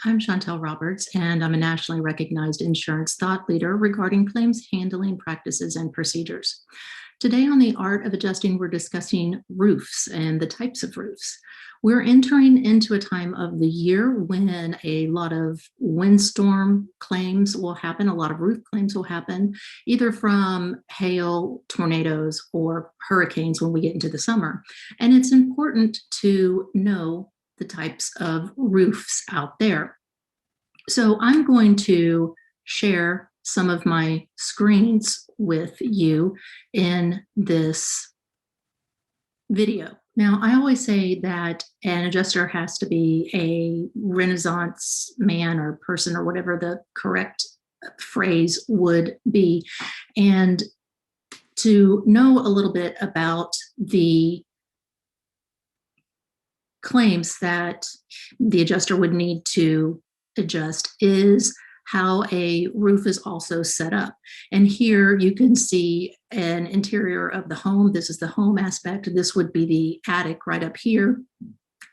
I'm Chantal Roberts, and I'm a nationally recognized insurance thought leader regarding claims handling practices and procedures. Today on The Art of Adjusting, we're discussing roofs and the types of roofs. We're entering into a time of the year when a lot of windstorm claims will happen, a lot of roof claims will happen, either from hail, tornadoes, or hurricanes when we get into the summer. And it's important to know the types of roofs out there. So I'm going to share some of my screens with you in this video. Now, I always say that an adjuster has to be a Renaissance man or person or whatever the correct phrase would be. And to know a little bit about the claims that the adjuster would need to adjust is how a roof is also set up. And here you can see an interior of the home. This is the home aspect. This would be the attic right up here.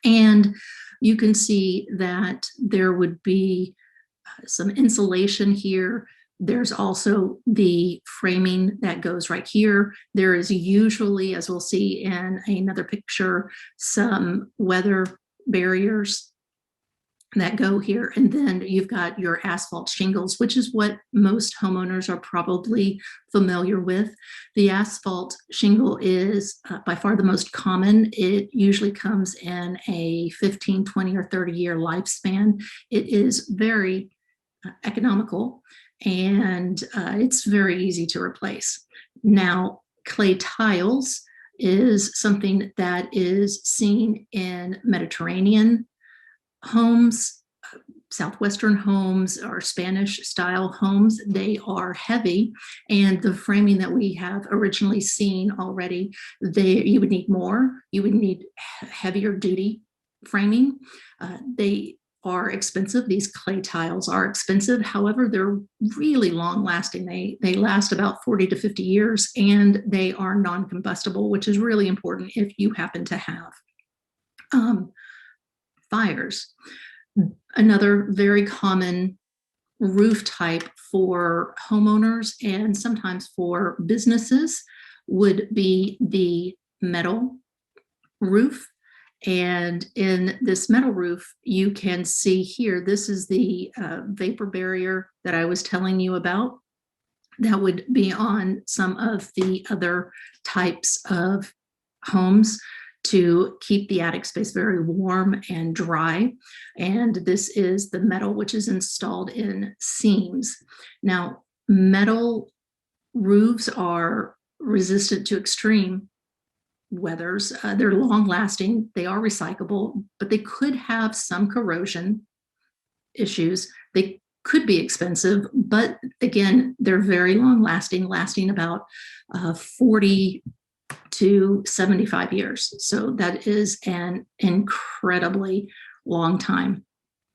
And you can see that there would be some insulation here. There's also the framing that goes right here. There is usually, as we'll see in another picture, some weather barriers that go here. And then you've got your asphalt shingles, which is what most homeowners are probably familiar with. The asphalt shingle is by far the most common. It usually comes in a 15, 20, or 30-year lifespan. It is very economical, and it's very easy to replace. Now, clay tiles is something that is seen in Mediterranean homes, Southwestern homes, or Spanish style homes. They are heavy, and the framing that we have originally seen already, you would need more. You would need heavier duty framing. They are expensive. These clay tiles are expensive. However, they're really long lasting. They last about 40 to 50 years, and they are non-combustible, which is really important if you happen to have fires. Another very common roof type for homeowners and sometimes for businesses would be the metal roof. And in this metal roof, you can see here, this is the vapor barrier that I was telling you about. That would be on some of the other types of homes to keep the attic space very warm and dry. And this is the metal, which is installed in seams. Now, metal roofs are resistant to extreme weathers. They're long lasting, they are recyclable, but they could have some corrosion issues. They could be expensive, but again, they're very long lasting about 40 to 75 years. So that is an incredibly long time.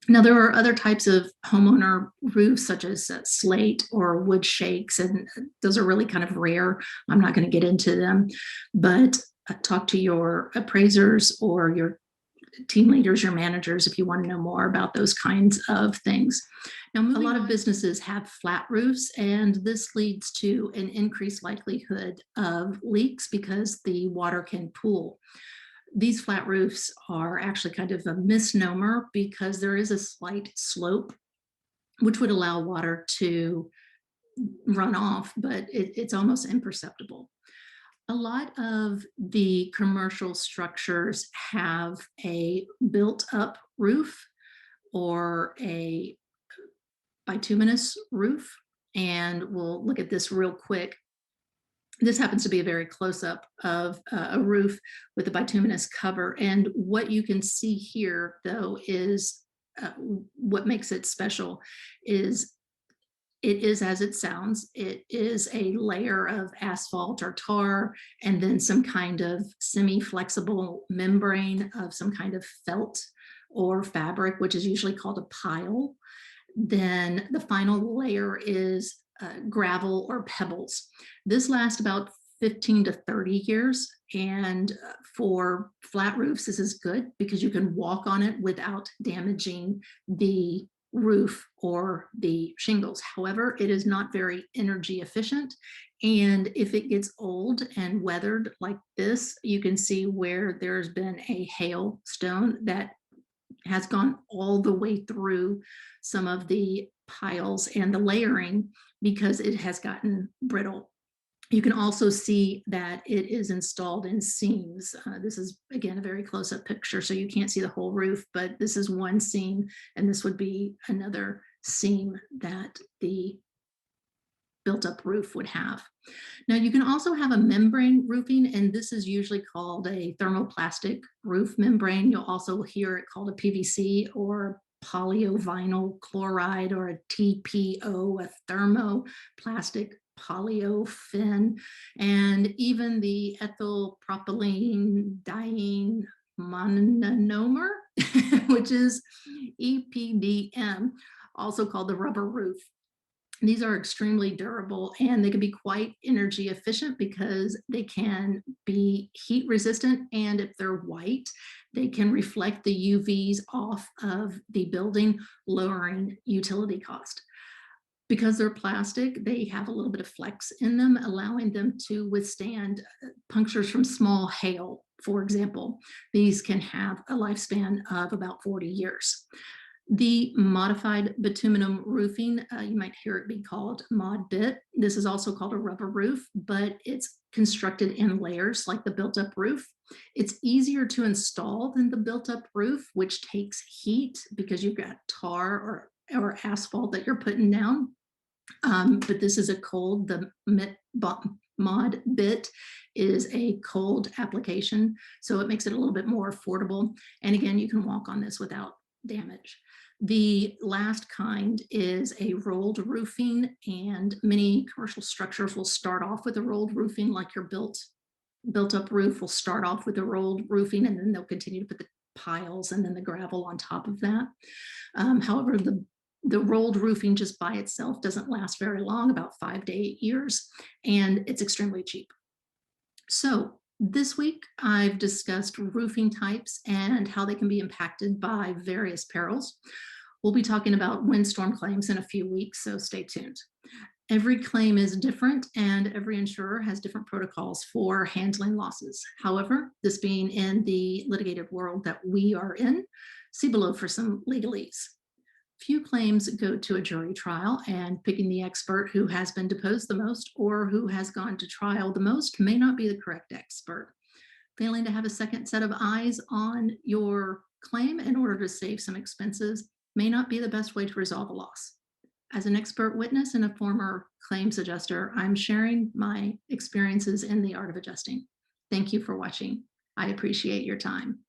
Now, there are other types of homeowner roofs, such as slate or wood shakes, and those are really kind of rare. I'm not going to get into them, but talk to your appraisers or your team leaders, your managers, if you want to know more about those kinds of things. Now, a lot of businesses have flat roofs, and this leads to an increased likelihood of leaks because the water can pool. These flat roofs are actually kind of a misnomer because there is a slight slope, which would allow water to run off, but it's almost imperceptible. A lot of the commercial structures have a built-up roof or a bituminous roof, and we'll look at this real quick. This happens to be a very close-up of a roof with a bituminous cover, and what you can see here, though, is what makes it special is it is as it sounds. It is a layer of asphalt or tar, and then some kind of semi-flexible membrane of some kind of felt or fabric, which is usually called a pile. Then the final layer is gravel or pebbles. This lasts about 15 to 30 years, And for flat roofs, this is good because you can walk on it without damaging the roof or the shingles. However, it is not very energy efficient. And if it gets old and weathered like this, you can see where there's been a hailstone that has gone all the way through some of the piles and the layering because it has gotten brittle. You can also see that it is installed in seams. This is, again, a very close-up picture, so you can't see the whole roof, but this is one seam, and this would be another seam that the built-up roof would have. Now, you can also have a membrane roofing, and this is usually called a thermoplastic roof membrane. You'll also hear it called a PVC or polyovinyl chloride or a TPO, a thermoplastic polyolefin, and even the ethyl propylene diene monomer, which is EPDM, also called the rubber roof. These are extremely durable and they can be quite energy efficient because they can be heat resistant, and if they're white, they can reflect the UVs off of the building, lowering utility cost. Because they're plastic, they have a little bit of flex in them, allowing them to withstand punctures from small hail, for example. These can have a lifespan of about 40 years. The modified bituminous roofing, you might hear it be called mod bit. This is also called a rubber roof, but it's constructed in layers like the built-up roof. It's easier to install than the built-up roof, which takes heat because you've got tar or asphalt that you're putting down. But this is a cold, the mod bit is a cold application, so it makes it a little bit more affordable. And again, you can walk on this without damage. The last kind is a rolled roofing, and many commercial structures will start off with a rolled roofing, like your built-up roof will start off with a rolled roofing, and then they'll continue to put the piles and then the gravel on top of that. However, the rolled roofing just by itself doesn't last very long, about 5 to 8 years, and it's extremely cheap. So this week, I've discussed roofing types and how they can be impacted by various perils. We'll be talking about windstorm claims in a few weeks, so stay tuned. Every claim is different, and every insurer has different protocols for handling losses. However, this being in the litigated world that we are in, see below for some legalese. Few claims go to a jury trial, and picking the expert who has been deposed the most or who has gone to trial the most may not be the correct expert. Failing to have a second set of eyes on your claim in order to save some expenses may not be the best way to resolve a loss. As an expert witness and a former claims adjuster, I'm sharing my experiences in the art of adjusting. Thank you for watching. I appreciate your time.